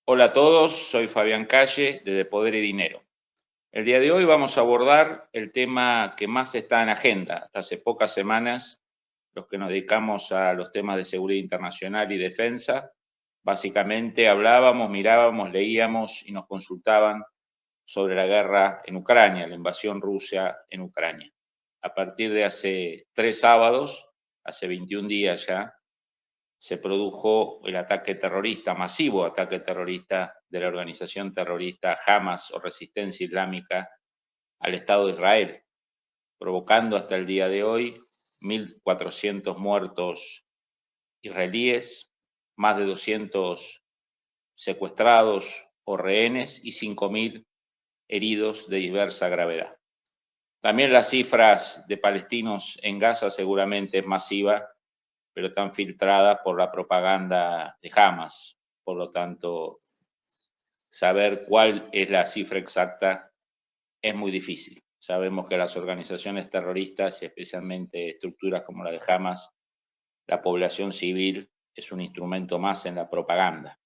Hola a todos, soy Fabián Calle de Poder y Dinero. El día de hoy vamos a abordar el tema que más está en agenda. Hasta hace pocas semanas, los que nos dedicamos a los temas de seguridad internacional y defensa, básicamente hablábamos, mirábamos, leíamos y nos consultaban sobre la guerra en Ucrania, la invasión rusa en Ucrania. A partir de hace 3 sábados, hace 21 días ya, se produjo el ataque terrorista, masivo ataque terrorista de la organización terrorista Hamas o Resistencia Islámica al Estado de Israel, provocando hasta el día de hoy 1.400 muertos israelíes, más de 200 secuestrados o rehenes y 5.000 heridos de diversa gravedad. También las cifras de palestinos en Gaza seguramente es masiva, pero están filtradas por la propaganda de Hamas. Por lo tanto, saber cuál es la cifra exacta es muy difícil. Sabemos que las organizaciones terroristas, y especialmente estructuras como la de Hamas, la población civil es un instrumento más en la propaganda.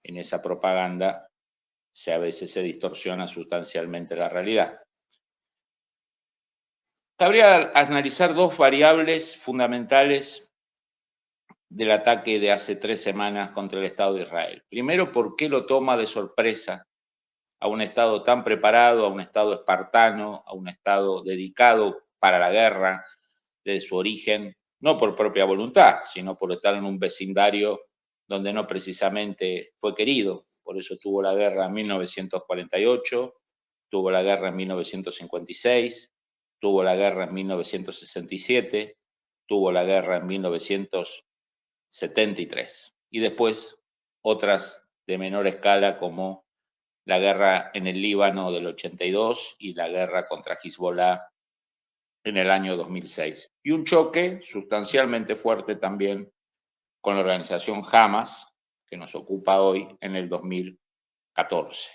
En esa propaganda a veces se distorsiona sustancialmente la realidad. Cabría analizar dos variables fundamentales del ataque de hace 3 semanas contra el Estado de Israel. Primero, ¿por qué lo toma de sorpresa a un Estado tan preparado, a un Estado espartano, a un Estado dedicado para la guerra desde su origen, no por propia voluntad, sino por estar en un vecindario donde no precisamente fue querido? Por eso tuvo la guerra en 1948, tuvo la guerra en 1956, tuvo la guerra en 1967, tuvo la guerra en 1973. Y después otras de menor escala como la guerra en el Líbano del 82 y la guerra contra Hezbollah en el año 2006. Y un choque sustancialmente fuerte también con la organización Hamas, que nos ocupa hoy en el 2014.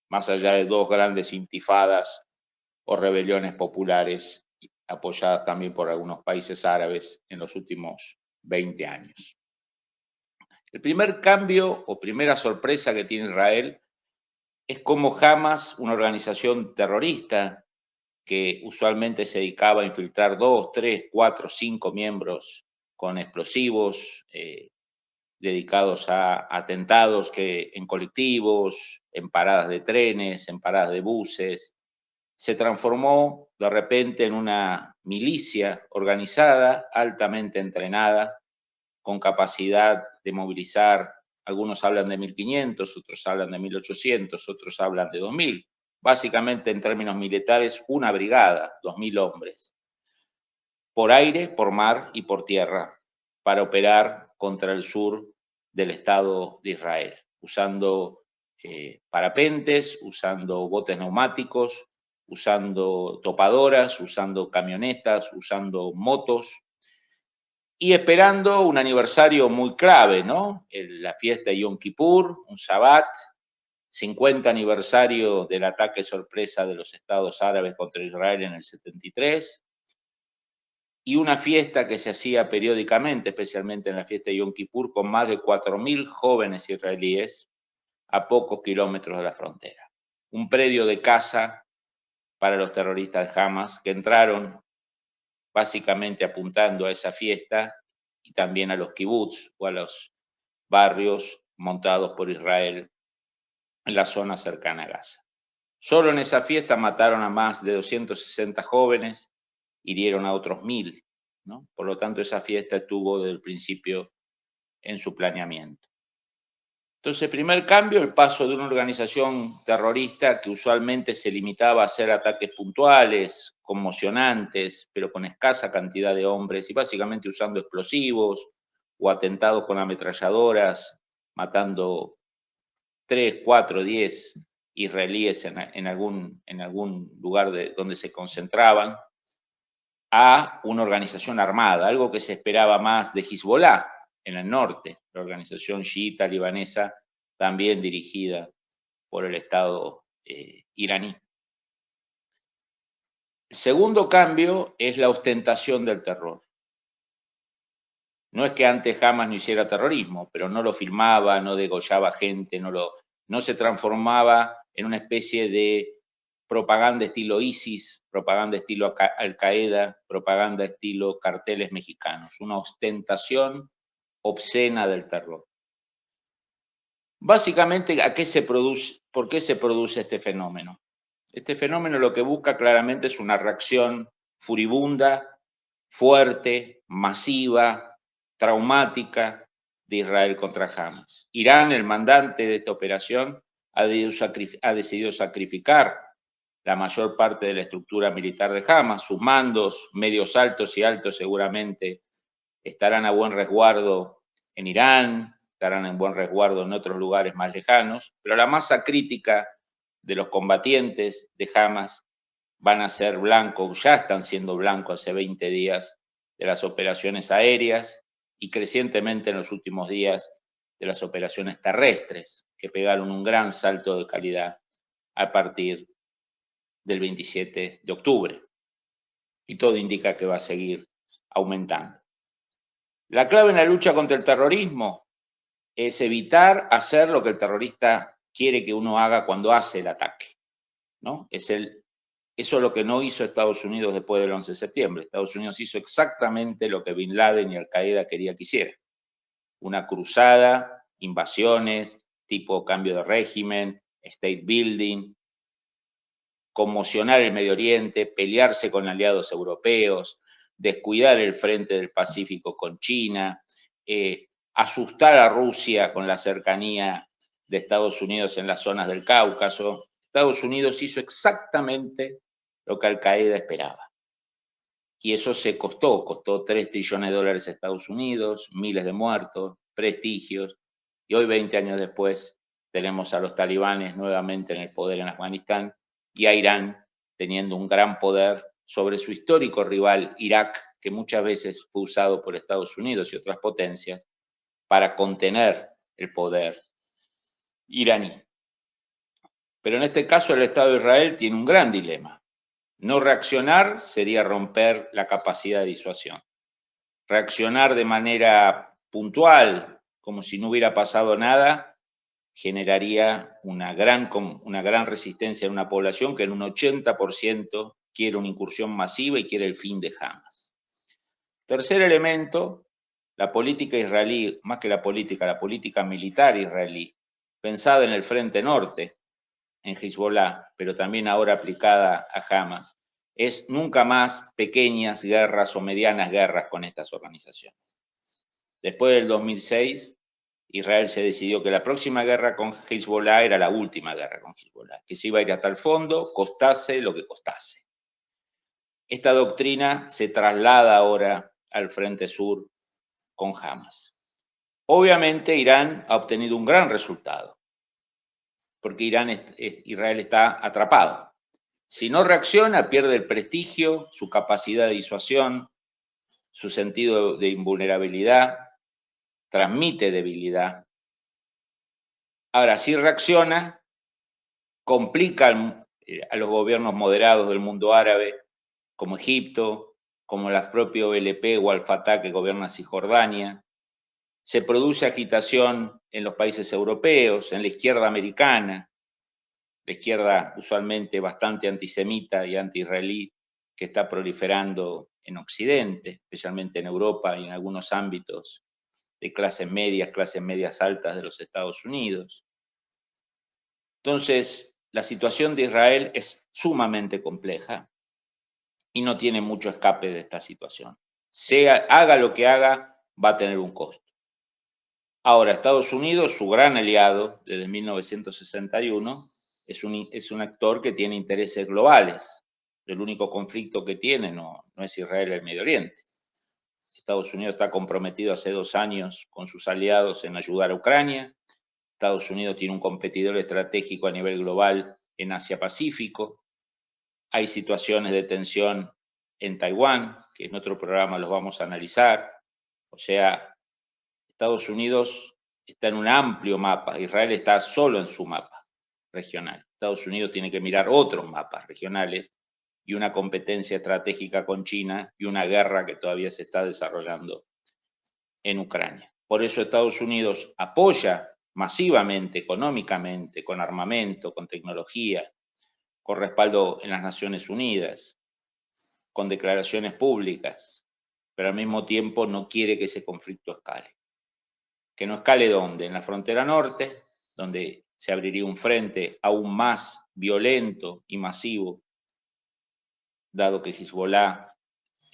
Más allá de dos grandes intifadas o rebeliones populares apoyadas también por algunos países árabes en los últimos 20 años. El primer cambio o primera sorpresa que tiene Israel es cómo Hamas, una organización terrorista que usualmente se dedicaba a infiltrar 2, 3, 4, 5 miembros con explosivos, dedicados a atentados en colectivos, en paradas de trenes, en paradas de buses, se transformó de repente en una milicia organizada, altamente entrenada, con capacidad de movilizar. Algunos hablan de 1.500, otros hablan de 1.800, otros hablan de 2.000. Básicamente, en términos militares, una brigada, 2.000 hombres, por aire, por mar y por tierra, para operar contra el sur del Estado de Israel, usando parapentes, usando botes neumáticos, usando topadoras, usando camionetas, usando motos, y esperando un aniversario muy clave, ¿no? La fiesta de Yom Kippur, un Shabbat, 50 aniversario del ataque sorpresa de los Estados Árabes contra Israel en el 73, y una fiesta que se hacía periódicamente, especialmente en la fiesta de Yom Kippur, con más de 4.000 jóvenes israelíes a pocos kilómetros de la frontera. Un predio de caza para los terroristas de Hamas que entraron básicamente apuntando a esa fiesta y también a los kibbutz o a los barrios montados por Israel en la zona cercana a Gaza. Solo en esa fiesta mataron a más de 260 jóvenes, hirieron a otros 1.000, ¿no? Por lo tanto, esa fiesta estuvo desde el principio en su planeamiento. Entonces, el primer cambio, el paso de una organización terrorista que usualmente se limitaba a hacer ataques puntuales, conmocionantes, pero con escasa cantidad de hombres y básicamente usando explosivos o atentados con ametralladoras, matando 3, 4, 10 israelíes en algún lugar donde se concentraban, a una organización armada, algo que se esperaba más de Hezbollah en el norte, la organización chiita libanesa, también dirigida por el Estado iraní. El segundo cambio es la ostentación del terror. No es que antes Hamas no hiciera terrorismo, pero no lo filmaba, no degollaba gente, no se transformaba en una especie de propaganda estilo ISIS, propaganda estilo Al-Qaeda, propaganda estilo carteles mexicanos, una ostentación obscena del terror. Básicamente, ¿por qué se produce este fenómeno? Este fenómeno lo que busca claramente es una reacción furibunda, fuerte, masiva, traumática de Israel contra Hamas. Irán, el mandante de esta operación, ha decidido sacrificar la mayor parte de la estructura militar de Hamas. Sus mandos, medios altos y altos, seguramente estarán a buen resguardo en Irán, estarán en buen resguardo en otros lugares más lejanos, pero la masa crítica de los combatientes de Hamas van a ser blancos, ya están siendo blancos hace 20 días de las operaciones aéreas y crecientemente en los últimos días de las operaciones terrestres, que pegaron un gran salto de calidad a partir del 27 de octubre. Y todo indica que va a seguir aumentando. La clave en la lucha contra el terrorismo es evitar hacer lo que el terrorista quiere que uno haga cuando hace el ataque, ¿no? Eso es lo que no hizo Estados Unidos después del 11 de septiembre. Estados Unidos hizo exactamente lo que Bin Laden y Al-Qaeda quería que hiciera. Una cruzada, invasiones, tipo cambio de régimen, state building, conmocionar el Medio Oriente, pelearse con aliados europeos, descuidar el frente del Pacífico con China, asustar a Rusia con la cercanía de Estados Unidos en las zonas del Cáucaso. Estados Unidos hizo exactamente lo que Al-Qaeda esperaba. Y eso costó 3 trillones de dólares a Estados Unidos, miles de muertos, prestigios, y hoy, 20 años después, tenemos a los talibanes nuevamente en el poder en Afganistán y a Irán teniendo un gran poder sobre su histórico rival Irak, que muchas veces fue usado por Estados Unidos y otras potencias para contener el poder iraní. Pero en este caso el Estado de Israel tiene un gran dilema. No reaccionar sería romper la capacidad de disuasión. Reaccionar de manera puntual, como si no hubiera pasado nada, generaría una gran resistencia en una población que en un 80% quiere una incursión masiva y quiere el fin de Hamas. Tercer elemento, la política israelí, más que la política militar israelí, pensada en el frente norte, en Hezbollah, pero también ahora aplicada a Hamas, es nunca más pequeñas guerras o medianas guerras con estas organizaciones. Después del 2006, Israel se decidió que la próxima guerra con Hezbollah era la última guerra con Hezbollah, que se iba a ir hasta el fondo, costase lo que costase. Esta doctrina se traslada ahora al Frente Sur con Hamas. Obviamente Irán ha obtenido un gran resultado, porque Israel está atrapado. Si no reacciona, pierde el prestigio, su capacidad de disuasión, su sentido de invulnerabilidad, transmite debilidad. Ahora, si reacciona, complica a los gobiernos moderados del mundo árabe, como Egipto, como el propio BLP o Al-Fatah que gobierna Cisjordania. Se produce agitación en los países europeos, en la izquierda americana, la izquierda usualmente bastante antisemita y anti-israelí que está proliferando en Occidente, especialmente en Europa y en algunos ámbitos de clases medias altas de los Estados Unidos. Entonces, la situación de Israel es sumamente compleja y no tiene mucho escape de esta situación. Haga lo que haga, va a tener un costo. Ahora, Estados Unidos, su gran aliado desde 1961, es un actor que tiene intereses globales. El único conflicto que tiene no es Israel y el Medio Oriente. Estados Unidos está comprometido hace 2 años con sus aliados en ayudar a Ucrania. Estados Unidos tiene un competidor estratégico a nivel global en Asia-Pacífico. Hay situaciones de tensión en Taiwán, que en otro programa los vamos a analizar. O sea, Estados Unidos está en un amplio mapa, Israel está solo en su mapa regional. Estados Unidos tiene que mirar otros mapas regionales y una competencia estratégica con China y una guerra que todavía se está desarrollando en Ucrania. Por eso Estados Unidos apoya masivamente, económicamente, con armamento, con tecnología, con respaldo en las Naciones Unidas, con declaraciones públicas, pero al mismo tiempo no quiere que ese conflicto escale. Que no escale ¿dónde? En la frontera norte, donde se abriría un frente aún más violento y masivo, dado que Hezbollah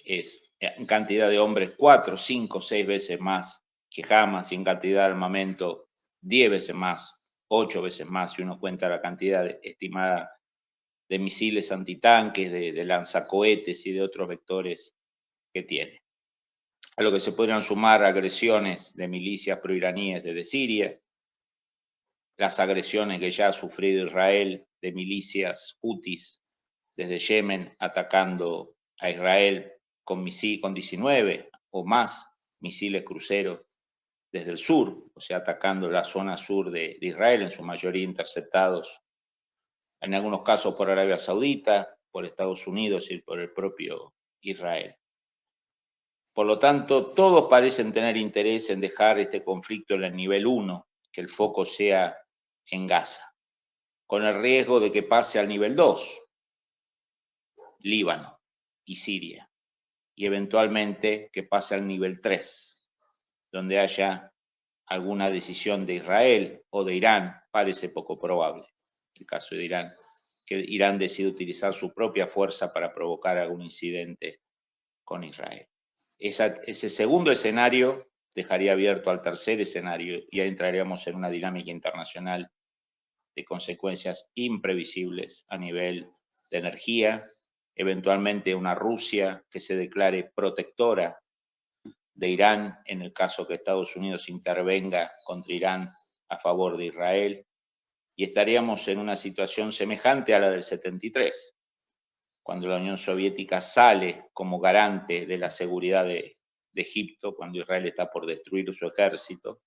es en cantidad de hombres 4, 5, 6 veces más que Hamas y en cantidad de armamento 10 veces más, 8 veces más, si uno cuenta la cantidad estimada de misiles antitanques, de lanzacohetes y de otros vectores que tiene. A lo que se podrían sumar agresiones de milicias proiraníes desde Siria, las agresiones que ya ha sufrido Israel de milicias hutis desde Yemen atacando a Israel con 19 o más misiles cruceros desde el sur, o sea, atacando la zona sur de Israel, en su mayoría interceptados, en algunos casos por Arabia Saudita, por Estados Unidos y por el propio Israel. Por lo tanto, todos parecen tener interés en dejar este conflicto en el nivel 1, que el foco sea en Gaza, con el riesgo de que pase al nivel 2, Líbano y Siria, y eventualmente que pase al nivel 3, donde haya alguna decisión de Israel o de Irán. Parece poco probable el caso de Irán, que Irán decida utilizar su propia fuerza para provocar algún incidente con Israel. Ese segundo escenario dejaría abierto al tercer escenario y ahí entraríamos en una dinámica internacional de consecuencias imprevisibles a nivel de energía, eventualmente una Rusia que se declare protectora de Irán en el caso que Estados Unidos intervenga contra Irán a favor de Israel, y estaríamos en una situación semejante a la del 73, cuando la Unión Soviética sale como garante de la seguridad de Egipto, cuando Israel está por destruir su ejército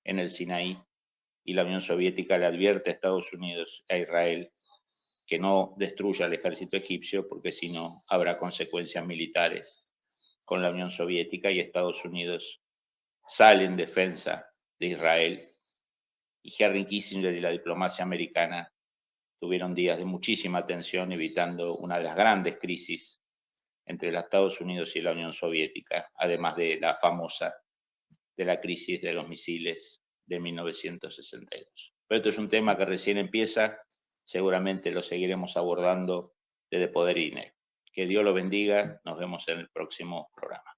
en el Sinaí, y la Unión Soviética le advierte a Estados Unidos y a Israel que no destruya el ejército egipcio, porque si no habrá consecuencias militares con la Unión Soviética, y Estados Unidos sale en defensa de Israel, y Henry Kissinger y la diplomacia americana tuvieron días de muchísima tensión, evitando una de las grandes crisis entre los Estados Unidos y la Unión Soviética, además de la famosa de la crisis de los misiles de 1962. Pero esto es un tema que recién empieza, seguramente lo seguiremos abordando desde Poder y Dinero. Que Dios lo bendiga, nos vemos en el próximo programa.